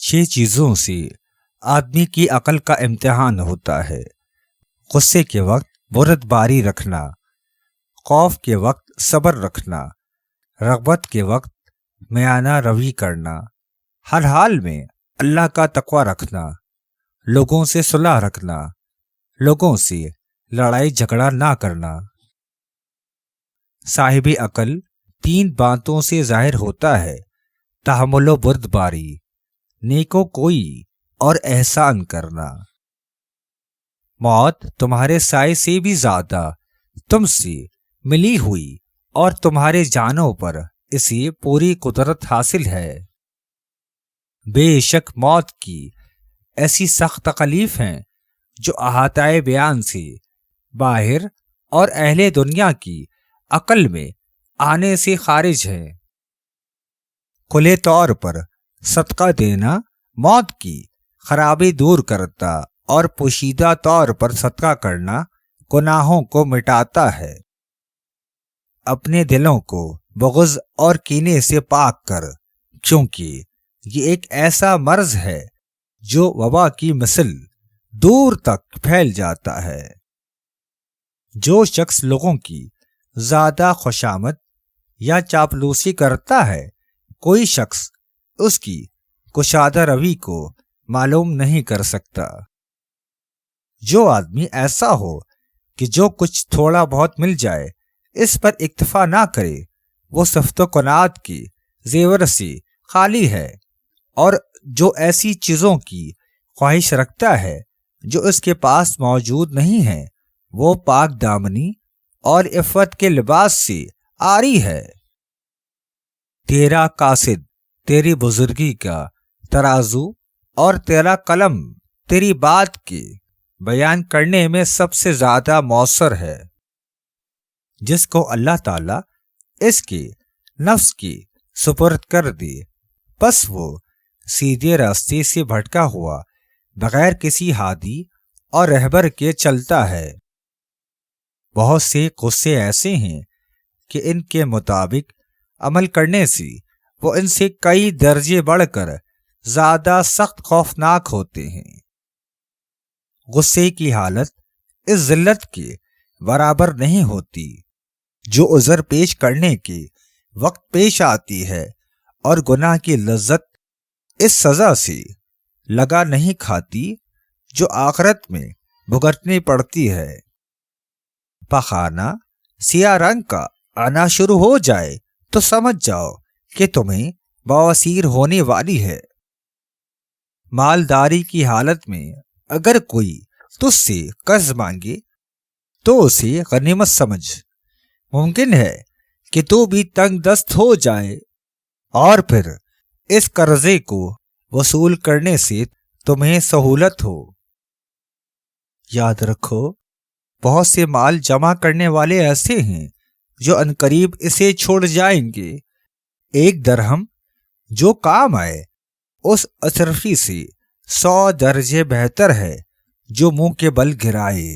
6 چیزوں سے آدمی کی عقل کا امتحان ہوتا ہے: غصے کے وقت بردباری رکھنا، خوف کے وقت صبر رکھنا، رغبت کے وقت میانہ روی کرنا، ہر حال میں اللہ کا تقوی رکھنا، لوگوں سے صلح رکھنا، لوگوں سے لڑائی جھگڑا نہ کرنا۔ صاحب عقل 3 باتوں سے ظاہر ہوتا ہے: تحمل و بردباری، نیکو کوئی اور احسان کرنا۔ موت تمہارے سائے سے بھی زیادہ تم سے ملی ہوئی اور تمہارے جانوں پر اسے پوری قدرت حاصل ہے۔ بے شک موت کی ایسی سخت تکالیف ہیں جو احاطۂ بیان سے باہر اور اہل دنیا کی عقل میں آنے سے خارج ہے۔ کھلے طور پر صدقہ دینا موت کی خرابی دور کرتا اور پوشیدہ طور پر صدقہ کرنا گناہوں کو مٹاتا ہے۔ اپنے دلوں کو بغض اور کینے سے پاک کر، کیونکہ یہ ایک ایسا مرض ہے جو وبا کی مثل دور تک پھیل جاتا ہے۔ جو شخص لوگوں کی زیادہ خوشامد یا چاپلوسی کرتا ہے، کوئی شخص اس کی کشادہ روی کو معلوم نہیں کر سکتا۔ جو آدمی ایسا ہو کہ جو کچھ تھوڑا بہت مل جائے اس پر اکتفا نہ کرے، وہ صفت و قناعت کے زیور سے خالی ہے، اور جو ایسی چیزوں کی خواہش رکھتا ہے جو اس کے پاس موجود نہیں ہے، وہ پاک دامنی اور عفت کے لباس سے عاری ہے۔ تیرا قاصد تیری بزرگی کا ترازو اور تیرا قلم تیری بات کے بیان کرنے میں سب سے زیادہ مؤثر ہے۔ جس کو اللہ تعالیٰ اس کے نفس کی سپرد کر دے، بس وہ سیدھے راستے سے بھٹکا ہوا بغیر کسی ہادی اور رہبر کے چلتا ہے۔ بہت سے غصے ایسے ہیں کہ ان کے مطابق عمل کرنے سے وہ ان سے کئی درجے بڑھ کر زیادہ سخت خوفناک ہوتے ہیں۔ غصے کی حالت اس ذلت کے برابر نہیں ہوتی جو عذر پیش کرنے کے وقت پیش آتی ہے، اور گناہ کی لذت اس سزا سے لگا نہیں کھاتی جو آخرت میں بھگتنی پڑتی ہے۔ پخانہ سیاہ رنگ کا آنا شروع ہو جائے تو سمجھ جاؤ کہ تمہیں بواسیر ہونے والی ہے۔ مالداری کی حالت میں اگر کوئی تجھ سے قرض مانگے تو اسے غنیمت سمجھ۔ ممکن ہے کہ تو بھی تنگ دست ہو جائے اور پھر اس قرضے کو وصول کرنے سے تمہیں سہولت ہو۔ یاد رکھو، بہت سے مال جمع کرنے والے ایسے ہیں جو عنقریب اسے چھوڑ جائیں گے۔ 1 درہم جو کام آئے اس اصرفی سے 100 درجے بہتر ہے جو منہ کے بل گرائے۔